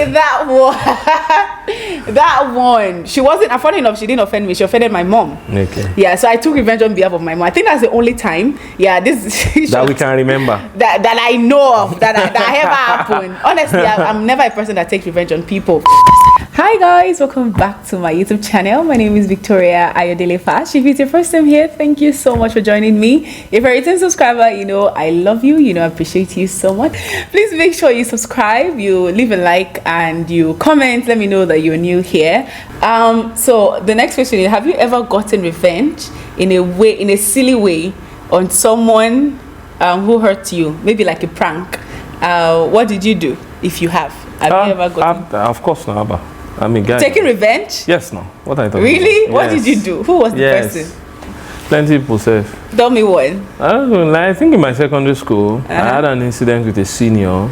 that one. That one. She wasn't. Funny enough, she didn't offend me. She offended my mom. Okay. Yeah. So I took revenge on behalf of my mom. I think that's the only time. Yeah. This that we can remember. That I know of. That ever happened. Honestly, I'm never a person that takes revenge on people. Hi guys, welcome back to my YouTube channel. My name is Victoria Ayodele Fash. If it's your first time here, thank you so much for joining me. If you're a return subscriber, you know I love you, you know I appreciate you so much. Please make sure you subscribe, you leave a like, and you comment. Let me know that you're new here. So the next question is, have you ever gotten revenge in a silly way on someone who hurt you? Maybe like a prank. What did you do if you have? Have you ever gotten? Of course not. I mean, guys. Taking revenge? Yes, no. What are you talking really? about? What did you do? Who was the person? Plenty of people say. Tell me one. I think in my secondary school, I had an incident with a senior.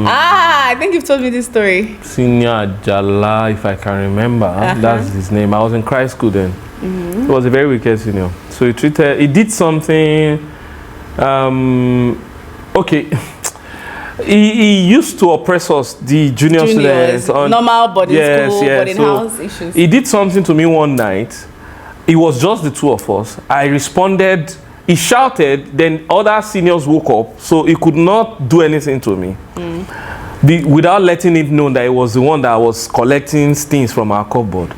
I think you've told me this story. Senior Ajala, if I can remember. That's his name. I was in Christ school then. He was a very wicked senior. So he did something. Okay. He used to oppress us, the juniors students, on normal boarding school, boarding house issues. He did something to me one night. It was just the two of us. I responded. He shouted. Then other seniors woke up, so he could not do anything to me, without letting it known that it was the one that was collecting things from our cupboard.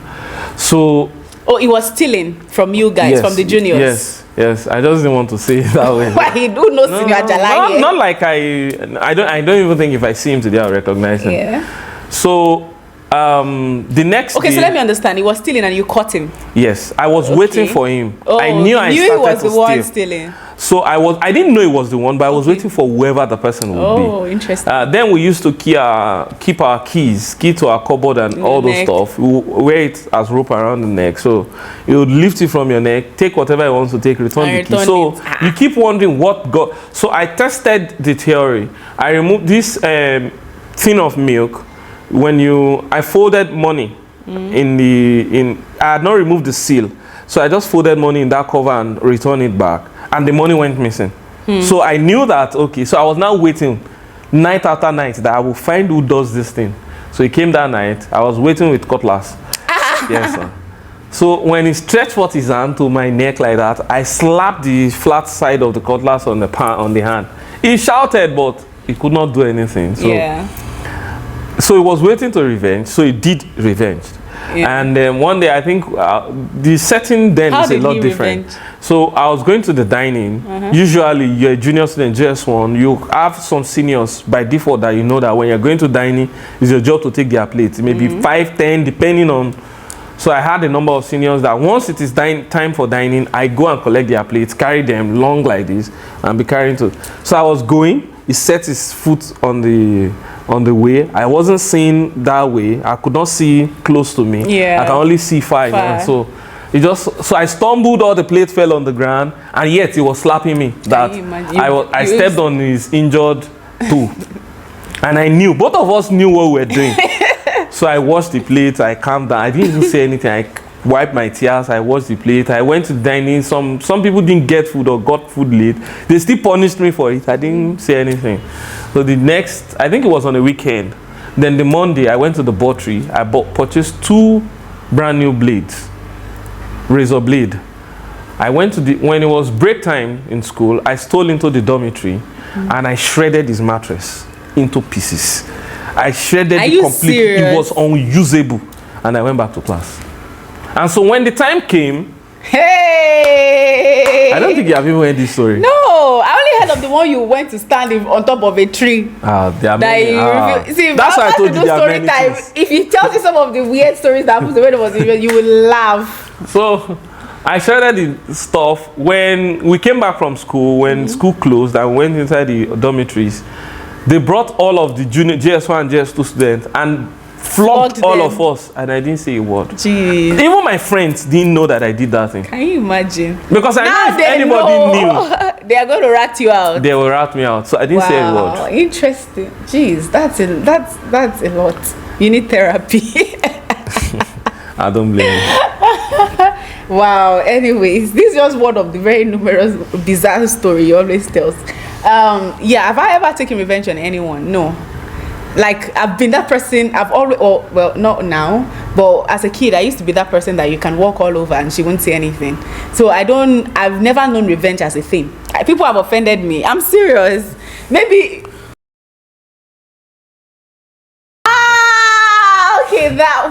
So. Oh, he was stealing from you guys, from the juniors. Yes, I just didn't want to say it that way. Why he do no senior Ajala? Not like I don't even think if I see him today I'll recognize him. Yeah. So the next day, so let me understand. He was stealing and you caught him. Yes, I was waiting for him. Oh, I knew he was the one stealing. So I didn't know he was the one, but I was waiting for whoever the person would be. Oh, interesting. Then we used to keep our key to our cupboard and all those stuff. We wear it as rope around the neck. So you would lift it from your neck, take whatever you want to take, return the key. So you keep wondering what got. So I tested the theory. I removed this tin of milk. I folded money I had not removed the seal. So I just folded money in that cover and returned it back. And the money went missing. So I knew that, okay, so I was now waiting night after night that I will find who does this thing. So he came that night. I was waiting with cutlass. Yes, sir. So when he stretched forth his hand to my neck like that, I slapped the flat side of the cutlass on the hand. He shouted, but he could not do anything. So he was waiting to revenge. So he did revenge. Yeah. And then one day, I think the setting then is a lot different. So I was going to the dining. Usually, you're a junior student, JS1. You have some seniors by default that you know that when you're going to dining, it's your job to take their plates. Maybe 5, 10, depending on. So I had a number of seniors that once it is time for dining, I go and collect their plates, carry them long like this, and be carrying to. So I was going. He set his foot on the way. I wasn't seeing that way. I could not see close to me. I can only see far. So I stumbled, all the plates fell on the ground, and yet he was slapping me. That I stepped on his injured toe. And I knew, both of us knew what we were doing. So I washed the plates, I calmed down. I didn't even say anything. I wiped my tears, I washed the plate. I went to dining. Some people didn't get food or got food late. They still punished me for it. I didn't say anything. So the next, I think it was on a weekend. Then the Monday, I went to the butchery. I purchased 2 brand new blades, razor blade. I went to when it was break time in school, I stole into the dormitory and I shredded his mattress into pieces. I shredded it completely. It was unusable. And I went back to class. And so when the time came, I don't think you have even heard this story. No, I only heard of the one you went to stand on top of a tree. There are many. See, that's why I told you there are many time. If he tells you some of the weird stories that happened when it was even, you will laugh. So I shredded the stuff. When we came back from school, when school closed and went inside the dormitories, they brought all of the junior JS1 and JS2 students and flogged all of us, and I didn't say a word. Jeez. Even my friends didn't know that I did that thing. Can you imagine? Because I know if anybody knew, they are going to rat you out. They will rat me out. So I didn't say a word. Interesting. Jeez, that's a lot. You need therapy. I don't blame you. Wow. Anyways, this is just one of the very numerous bizarre stories he always tells. Yeah, have I ever taken revenge on anyone? No. like I've been that person. I've always, or well, not now, but as a kid, I used to be that person that you can walk all over and she won't say anything. So I've never known revenge as a thing. People have offended me. I'm serious. Maybe. Okay, that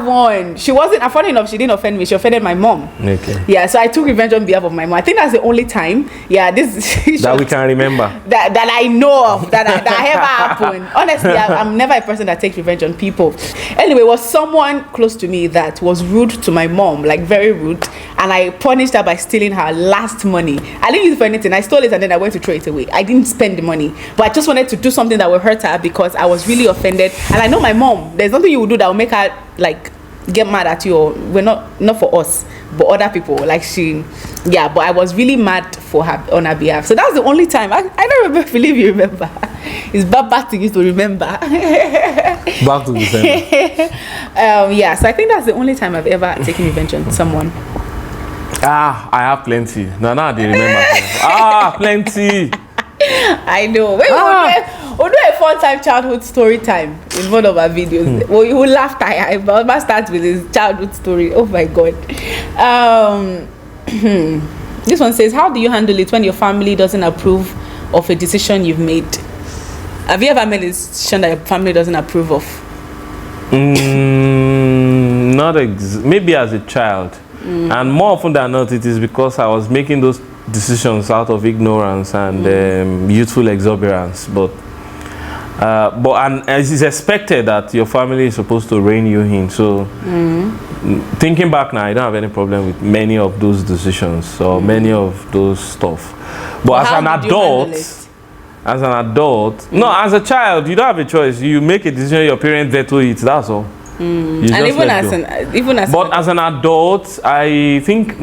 one. She wasn't. Funny enough, she didn't offend me. She offended my mom. Okay. Yeah, so I took revenge on behalf of my mom. I think that's the only time. Yeah, this that we can remember. That I know of that ever happened. Honestly, I'm never a person that takes revenge on people. Anyway, it was someone close to me that was rude to my mom, like very rude, and I punished her by stealing her last money. I didn't use it for anything. I stole it and then I went to throw it away. I didn't spend the money, but I just wanted to do something that would hurt her because I was really offended. And I know my mom, there's nothing you will do that will make her like get mad at you, or we're not for us but other people, like but I was really mad for her on her behalf. So that's the only time I don't believe you remember. It's bad thing to remember. Back to December. Yeah, so I think that's the only time I've ever taken revenge on someone. I have plenty. Now they remember. Plenty. I know. We'll do a fun-time childhood story time in one of our videos. Well, you will laugh. I must start with his childhood story. Oh my God. This one says, how do you handle it when your family doesn't approve of a decision you've made? Have you ever made a decision that your family doesn't approve of? Maybe as a child. And more often than not, it is because I was making those decisions out of ignorance and youthful exuberance. But it is expected that your family is supposed to rein you in. So thinking back now, I don't have any problem with many of those decisions or many of those stuff. But as an adult, no, as a child, you don't have a choice. You make a decision, your parents veto it. That's all. And even as an adult, I think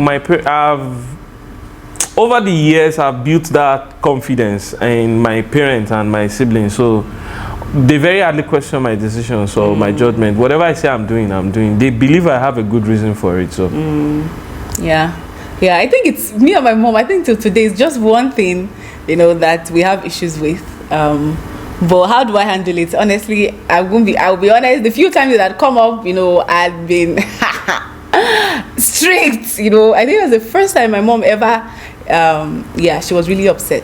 over the years I've built that confidence in my parents and my siblings. So they very hardly question my decisions or my judgment. Whatever I say I'm doing. They believe I have a good reason for it. So yeah, I think it's me and my mom. I think till today it's just one thing, that we have issues with. But how do I handle it? Honestly, I'll be honest. The few times that come up, I've been strict. I think it was the first time my mom ever. She was really upset.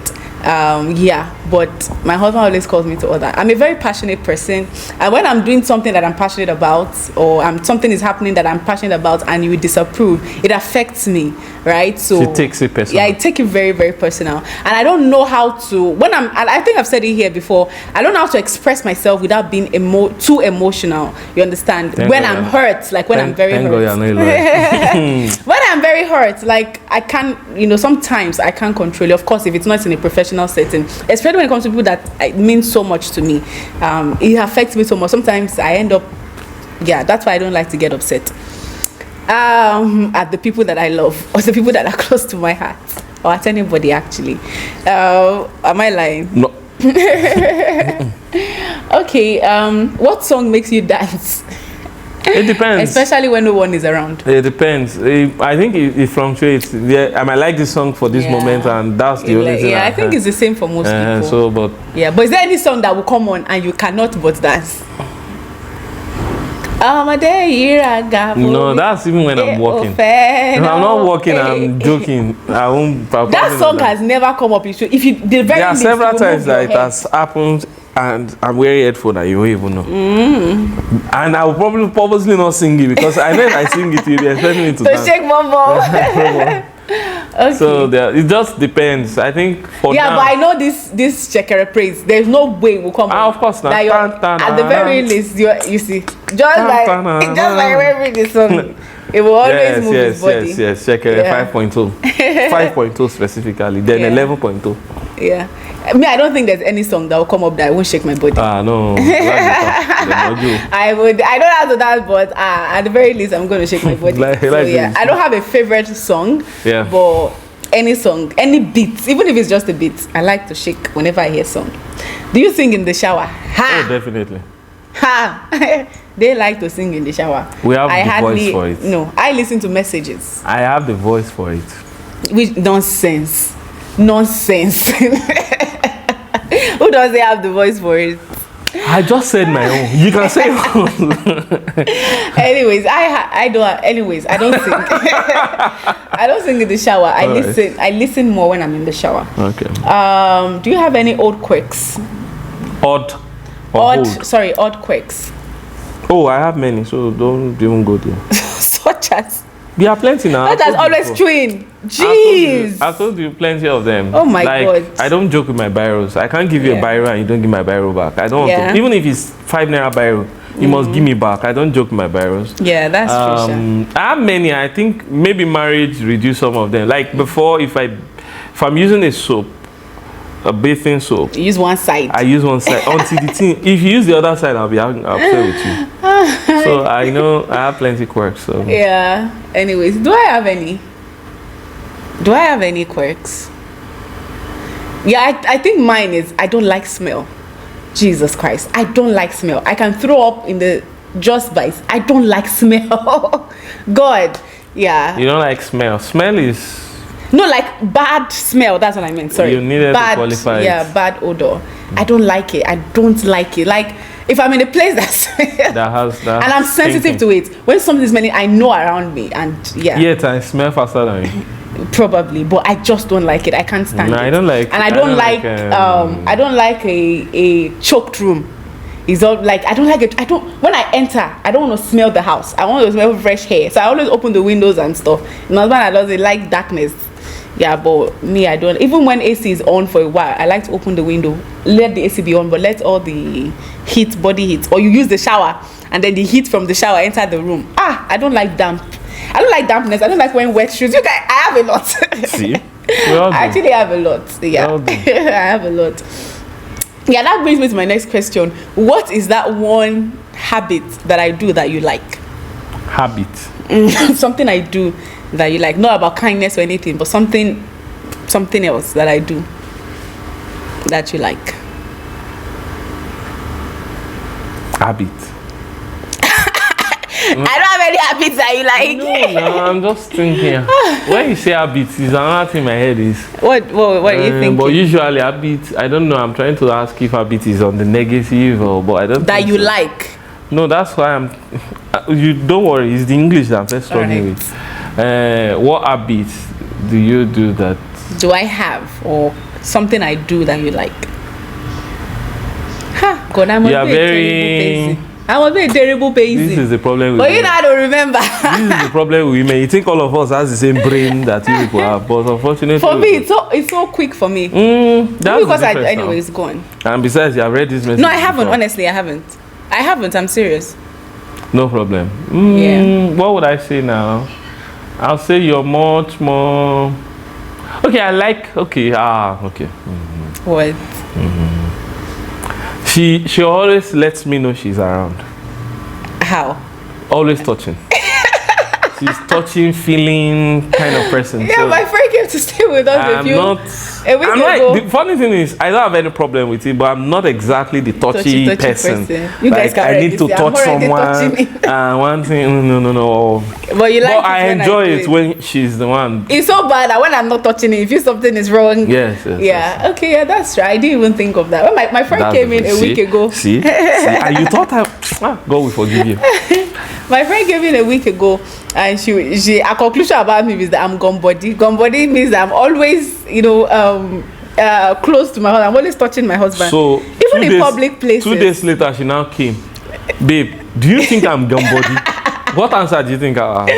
But my husband always calls me to order. I'm a very passionate person, and when I'm doing something that I'm passionate about, or something is happening that I'm passionate about, and you disapprove, it affects me, right? So she takes it personal. Yeah, I take it very, very personal, and I don't know how to. I think I've said it here before. I don't know how to express myself without being too emotional. You understand? When I'm hurt, like when I'm very hurt. When I'm very hurt, like I can't. Sometimes I can't control it. Of course, if it's not in a professional setting, especially when it comes to people that it means so much to me, it affects me so much. Sometimes I end up, that's why I don't like to get upset at the people that I love or the people that are close to my heart, or at anybody actually. Am I lying? No. Okay. What song makes you dance? It depends. Especially when no one is around. It depends. I think it fluctuates. Yeah, I might like this song for this moment, and that's the only thing. Yeah, I think it's the same for most people. But is there any song that will come on and you cannot but dance? No, that's even when I'm walking. If I'm not walking, I'm joking. I won't. That song has never come up. There are several times that it has happened. And I'm wearing headphones that you won't even know. And I will probably purposely not sing it because I know if I sing it, you'll be expecting me to dance. Shake bumbo. Okay. So it just depends. I think for now. But I know this Shekere praise. There's no way it will come. Of course not. At the very least, you see, just like wearing this song. It will always move his body. Yes. Shekere 5.2. 5.2 specifically. Then 11.2. Yeah. I don't think there's any song that will come up that I won't shake my body. No. I don't have to dance, but at the very least, I'm going to shake my body. I don't have a favorite song. Yeah. But any song, any beat, even if it's just a beat, I like to shake whenever I hear song. Do you sing in the shower? Oh, definitely. They like to sing in the shower. We have the voice for it. No, I listen to messages. I have the voice for it. Which nonsense. Who doesn't have the voice for it? I just said my own. You can say yours. Anyways, I don't. Anyways, I don't sing. I don't sing in the shower. I listen. I listen more when I'm in the shower. Okay. Do you have any old quirks? Odd quirks. Oh, I have many, so don't even go there. Such as? There are plenty now. Such as always chewing. Jeez. I told you plenty of them. Oh my God. I don't joke with my biros. I can't give you a biro and you don't give my biro back. I don't want to. Even if it's 5 naira biro, you must give me back. I don't joke with my biros. Yeah, that's true. I have many. I think maybe marriage reduce some of them. Like before, if I'm using a soap, a bathing soap, you use one side. I use one side until the thing. If you use the other side, I'll be upset with you. So I know I have plenty quirks. So yeah. Anyways, do I have any quirks? Yeah, I think mine is I don't like smell. Jesus Christ, I don't like smell. I can throw up in the just by. I don't like smell. God, yeah. You don't like smell. Smell is. No, like bad smell. That's what I meant. Sorry. You needed bad, to qualify. Yeah, bad odor. I don't like it. I don't like it. Like if I'm in a place that has that, and I'm sensitive to it. When something is smelling, I know around me, and yeah. Yet I smell faster than you. Probably, but I just don't like it. I can't stand it. I don't like. And I don't like I don't like a choked room. It's all like I don't like it. When I enter, I don't want to smell the house. I want to smell fresh hair. So I always open the windows and stuff. My husband doesn't like darkness. Yeah, but me, I don't. Even when AC is on for a while, I like to open the window, let the AC be on, but let all the body heat, or you use the shower and then the heat from the shower enter the room. I don't like damp. I don't like dampness. I don't like wearing wet shoes. You guys, I have a lot. See, I actually have a lot. Yeah, I have a lot. Yeah, that brings me to my next question. What is that one habit that I do that you like? Habit. Something I do that you like, not about kindness or anything, but something else that I do that you like. Habit. I don't have any habits that you like. No, I'm just thinking. When you say habits, is another thing in my head is. What are you thinking? But usually habit, I don't know. I'm trying to ask if habit is on the negative but I don't. That you so. like. No, that's why I'm. You don't worry. It's the English that I'm first struggling with. What habits do you do that? Do I have or something I do that you like? God, I'm a very. I was a terrible person. This is the problem with but you know I don't remember. This is the problem with women. You think all of us has the same brain that you people have, but unfortunately for me it's so quick for me. That's because anyways go on. And besides, you have read this message. No, I haven't. Before. Honestly, I haven't. I'm serious. No problem. Yeah. What would I say now? I'll say you're much more. Okay, I like. Okay. Okay. What? She always lets me know she's around. How? Always touching. She's touching, feeling kind of person. Yeah, so my friend came to stay with us a week ago. The funny thing is, I don't have any problem with it, but I'm not exactly the touchy person. You guys can I need to touch someone. One thing, no. But you like. But I enjoy it when she's the one. It's so bad that when I'm not touching it, if you something is wrong. Yes. Okay, yeah, that's right. I didn't even think of that. When my friend came in a week ago. See, and you thought God will forgive you. My friend came in a week ago, and she a conclusion about me is that I'm gum body. Gum body means that I'm always, close to my husband. I'm always touching my husband. So even in public places. 2 days later, she now came. Babe, do you think I'm gum body? What answer do you think I have?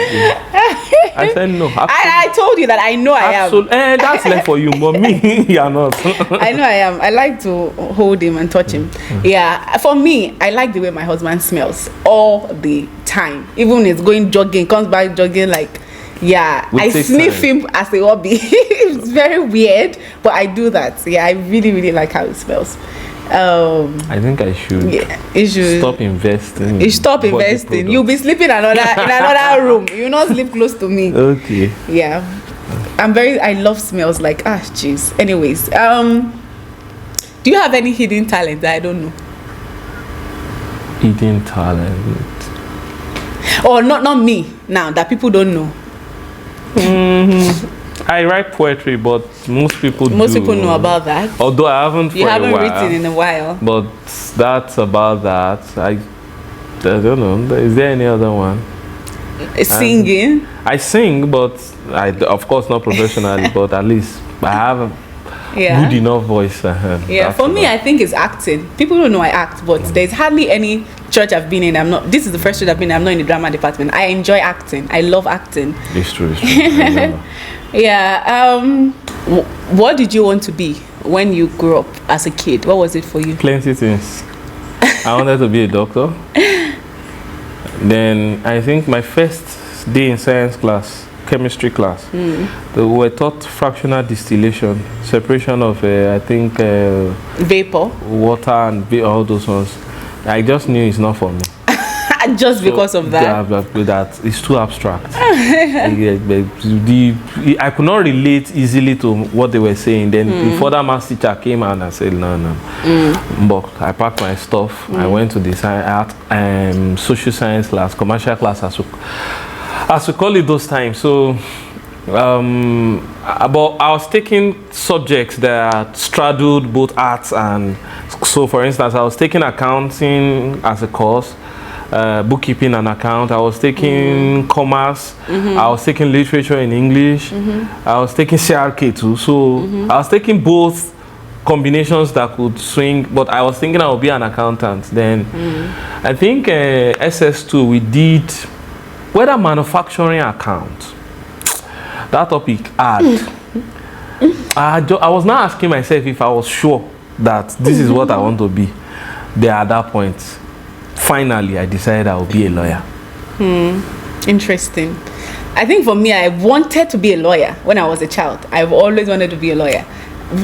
I said no. I told you that I know I am. That's left for you, but me, you're not. I know I am. I like to hold him and touch him. Yeah, for me, I like the way my husband smells all the time. Even when he's going jogging, comes back jogging like, yeah. I sniff him as a hobby. It's very weird, but I do that. Yeah, I really, really like how it smells. I think I should. Yeah, you should stop investing. You stop investing. You'll be sleeping in another room. You not sleep close to me. Okay. Yeah, I love smells like jeez. Anyways, do you have any hidden talent that I don't know? Hidden talent. Or not me now that people don't know. I write poetry, but most people know about that. Although I haven't for you haven't a while, written in a while. But that's about that. I don't know. Is there any other one? Singing? I sing, but of course not professionally, but at least I have a good enough voice. Yeah, for me, I think it's acting. People don't know I act, but there's hardly any church I've been in. This is the first church I've been in. I'm not in the drama department. I enjoy acting. I love acting. It's true. Yeah. What did you want to be when you grew up as a kid? What was it for you? Plenty things. I wanted to be a doctor. Then I think my first day in science class, chemistry class, we were taught fractional distillation, separation of I think vapor, water, and all those ones. I just knew it's not for me. Just because of that? Yeah, that it's too abstract. I could not relate easily to what they were saying. Then the further maths teacher came and I said, no. But I packed my stuff. I went to the social science class, commercial class, as we call it those times. So, but I was taking subjects that straddled both arts and so. For instance, I was taking accounting as a course. Bookkeeping and account. I was taking commerce. I was taking literature in English. I was taking CRK too. So I was taking both combinations that could swing, but I was thinking I would be an accountant. Then I think SS2 we did whether manufacturing account. That topic hard. I was not asking myself if I was sure that this is what I want to be. There at that point. Finally, I decided I would be a lawyer. Interesting. I think for me, I wanted to be a lawyer when I was a child. I've always wanted to be a lawyer.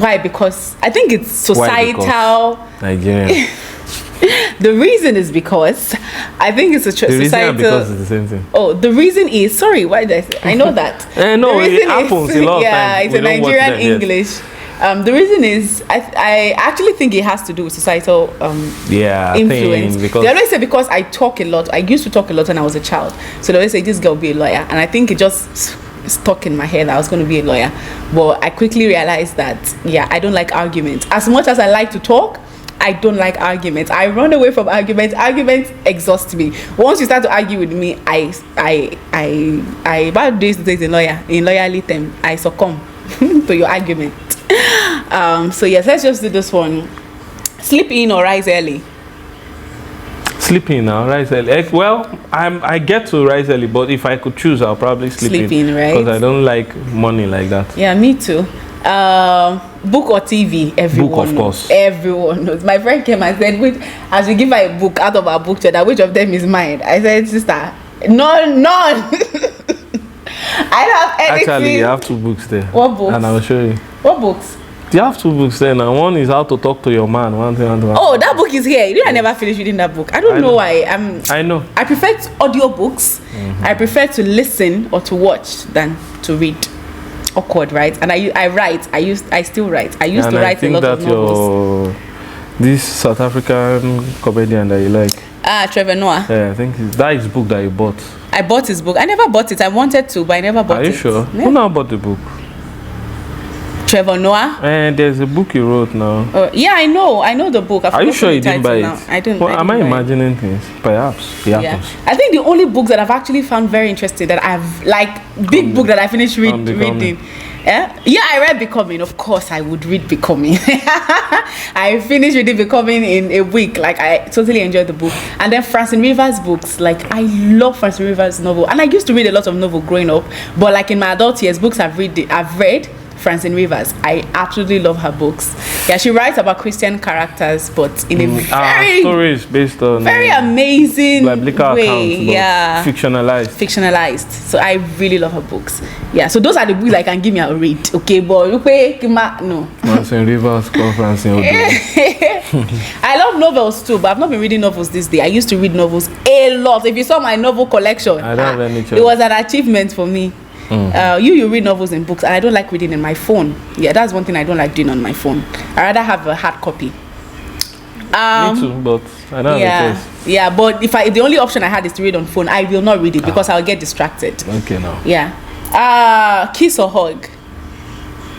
Why? Because I think it's societal. Nigerian. The reason is because I think it's a societal. The reason because it's the same thing. Oh, the reason is, sorry, why did I say? I know that. No, it happens a lot of times. Yeah, it's a Nigerian English. The reason is, I actually think it has to do with societal influence. They always say because I talk a lot. I used to talk a lot when I was a child. So they always say, this girl will be a lawyer. And I think it just stuck in my head that I was going to be a lawyer. But I quickly realized that, I don't like arguments. As much as I like to talk, I don't like arguments. I run away from arguments. Arguments exhaust me. Once you start to argue with me, about days in loyalty term, I succumb to your argument. So yes, let's just do this one. Sleep in or rise early? Sleep in or rise early? Well, I get to rise early, but if I could choose, I'll probably sleep in, right? Because I don't like money like that. Yeah, me too. Book or TV? Everyone book, of course. Knows. Everyone knows. My friend came and said, as we give her a book out of our book together, which of them is mine? I said, sister, none. I don't have anything. Actually, you have 2 books there. What books? And I will show you. What books? You have 2 books there now. One is how to talk to your man. One thing. Oh, that book is here. You know, I never finished reading that book. I don't know why. I know. I prefer audio books. I prefer to listen or to watch than to read. Awkward, right? And I write. I still write. I used to write a lot of novels. This South African comedian that you like. Trevor Noah. Yeah, I think that is book that you bought. I bought his book. I never bought it. I wanted to, but I never bought it. Are you sure? Yeah. Who now bought the book? Trevor Noah. And there's a book you wrote now. Yeah, I know the book. Are you sure you didn't buy it? Now. I don't. Well, am I imagining things? Perhaps. Yeah. I think the only books that I've actually found very interesting that I've big book that I finished reading. Yeah, I read Becoming. Of course, I would read Becoming. I finished reading Becoming in a week. I totally enjoyed the book. And then Francine Rivers' books. I love Francine Rivers' novel. And I used to read a lot of novel growing up. But in my adult years, books I've read Francine Rivers. I absolutely love her books. Yeah, she writes about Christian characters, but in a very stories based on very amazing biblical way. Accounts, fictionalized. So I really love her books. Yeah, so those are the books I can give me a read. Okay, but no. Francine Rivers, Francine. I love novels too, but I've not been reading novels this day. I used to read novels a lot. If you saw my novel collection, I don't have any choice. It was an achievement for me. You read novels and books, and I don't like reading in my phone. Yeah, that's one thing I don't like doing on my phone. I rather have a hard copy. Me too, but I don't have a choice. Yeah, but if the only option I had is to read on phone, I will not read it because I'll get distracted. Okay, now. Yeah. Kiss or hug?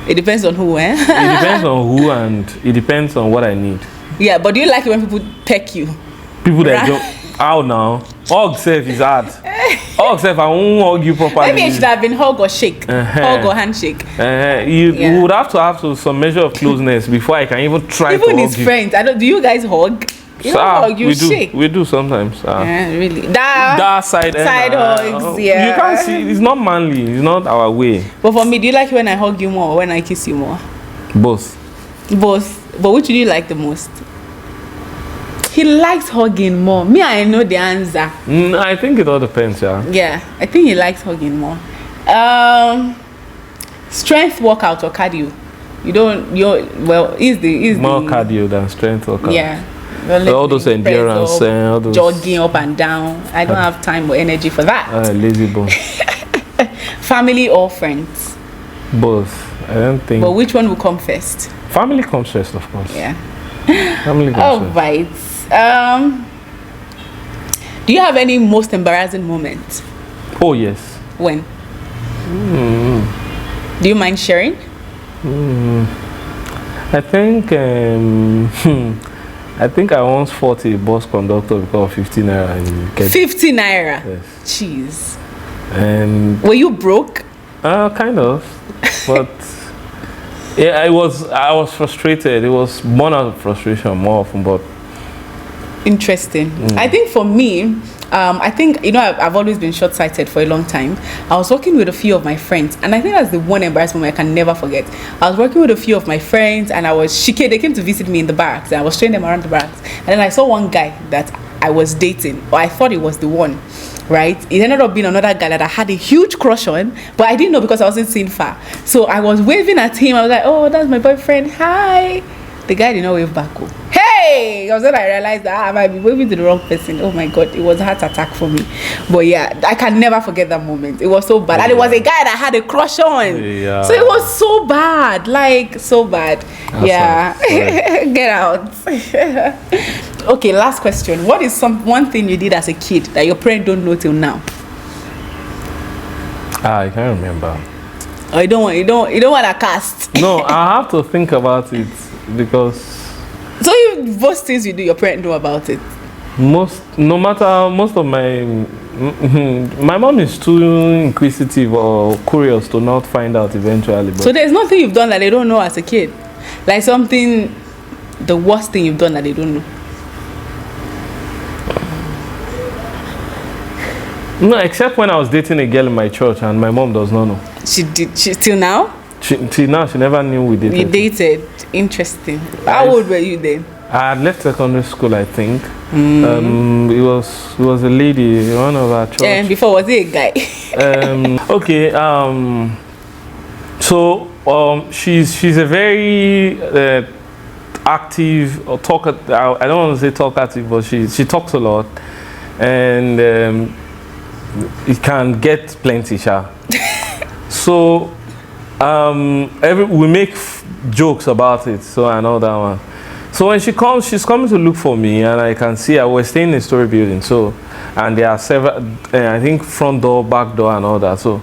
It depends on who, eh? It depends on who, and it depends on what I need. Yeah, but do you like it when people peck you? People that don't. How now? Hug self is hard. Hug self, I won't hug you properly. Maybe it should have been hug or shake. Hug or handshake. You would have to some measure of closeness before I can even try even to hug you. Even his friends. Do you guys hug? You don't hug, you shake. We do sometimes. Yeah, really. That side hugs, yeah. You can't see. It's not manly. It's not our way. But for me, do you like it when I hug you more or when I kiss you more? Both. Both. But which do you like the most? He likes hugging more. Me, I know the answer. I think it all depends, yeah. Yeah, I think he likes hugging more. Strength workout or cardio? Is more cardio than strength workout. Yeah. All those endurance, all those jogging up and down. I don't have time or energy for that. Lazy bone. Family or friends? Both. I don't think. But which one will come first? Family comes first, of course. Yeah. Family comes first. Right. Do you have any most embarrassing moment? Oh yes. When? Do you mind sharing? I think I once fought a bus conductor because of 50 naira. 50 naira? Yes. Jeez. And were you broke? Kind of. But yeah, I was frustrated. It was born out of frustration more often, but interesting. I think for me, I've always been short-sighted for a long time. I was working with a few of my friends, and I think that's the one embarrassment I can never forget. I was working with a few of my friends, and they came to visit me in the barracks, and I was showing them around the barracks. And then I saw one guy that I was dating, or I thought he was the one, right? It ended up being another guy that I had a huge crush on, but I didn't know because I wasn't seeing far. So I was waving at him. I was like, oh, that's my boyfriend. Hi. The guy did not wave back. Hey! Because then I realized that I might be waving to the wrong person. Oh my God, it was a heart attack for me. But yeah, I can never forget that moment. It was so bad. And it was a guy that I had a crush on. Yeah. So it was so bad. Like, so bad. That's yeah. Get out. Okay, last question. What is one thing you did as a kid that your parents don't know till now? I can't remember. Oh, you don't want to cast? No, I have to think about it because. So most things you do, your parents know about it. Most of my mom is too inquisitive or curious to not find out eventually. But so there's nothing you've done that they don't know as a kid, like something, the worst thing you've done that they don't know. No, except when I was dating a girl in my church and my mom does not know. She till now? Till now, she never knew we dated. You dated. Interesting. How old were you then? I had left secondary school, I think. It was a lady, one of our church. And before, was it a guy? Okay. So she's a very active or talkative. I don't want to say talkative, but she talks a lot, and it can get plenty, sha. So we make jokes about it. So I know that one. So when she comes, she's coming to look for me, and I can see I was staying in a story building. So, and there are several, I think front door, back door, and all that. So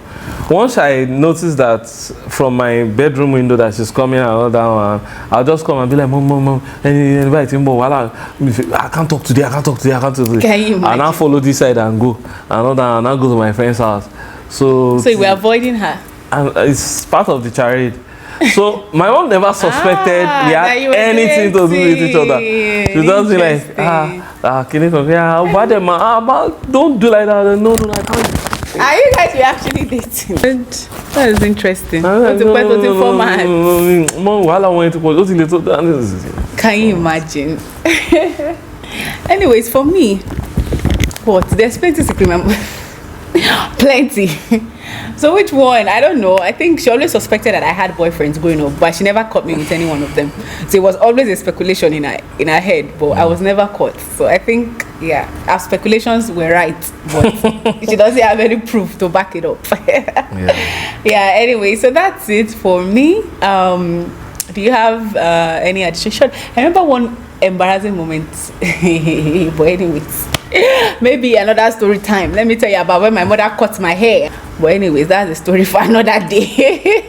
once I noticed that from my bedroom window that she's coming and all that one, I'll just come and be like, mom, I can't talk today. Can you imagine? And I'll follow this side and go, and all that, and I'll go to my friend's house. So you were avoiding her? And it's part of the charade. So my mom never suspected we had anything to do with each other. She does be like, don't do like that. No, I can't. Are you guys actually dating? That is interesting. What's the point of the format? Can you imagine? Anyways, for me, there's plenty to remember. Plenty. So which one? I don't know. I think she always suspected that I had boyfriends growing up, but she never caught me with any one of them. So it was always a speculation in her head, but I was never caught. So I think, yeah, our speculations were right, but she doesn't have any proof to back it up. Yeah. Anyway, so that's it for me. Do you have any addition? I remember one embarrassing moment, but anyways, maybe another story time. Let me tell you about when my mother cut my hair. But anyways, that's a story for another day.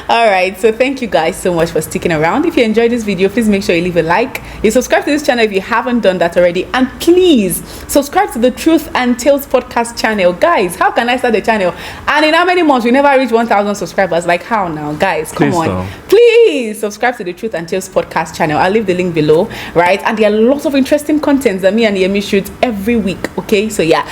All right, so thank you guys so much for sticking around. If you enjoyed this video, please make sure you leave a like. You subscribe to this channel if you haven't done that already, and please subscribe to the Truth and Tales podcast channel. Guys, how can I start the channel and in how many months we never reach 1,000 subscribers? Like, how now? Guys, come Please on. don't. Please subscribe to the Truth and Tales podcast channel. I'll leave the link below, right? And there are lots of interesting contents that me and Yemi shoot every week. Okay, so yeah,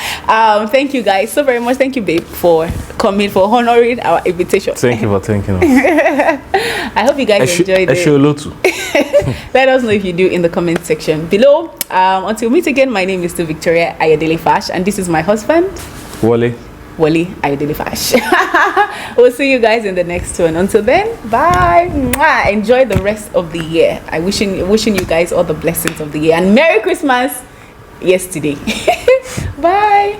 thank you guys so very much. Thank you, babe, for coming, for honoring our invitation. Thank you for thanking us. I hope you guys enjoyed it. Let us know if you do in the comment section below. Until we meet again, my name is still Victoria Ayodele Fash, and this is my husband, Wale Ayodele Fash. We'll see you guys in the next one. Until then, bye. Mwah. Enjoy the rest of the year. I wishing you guys all the blessings of the year, and Merry Christmas yesterday. Bye.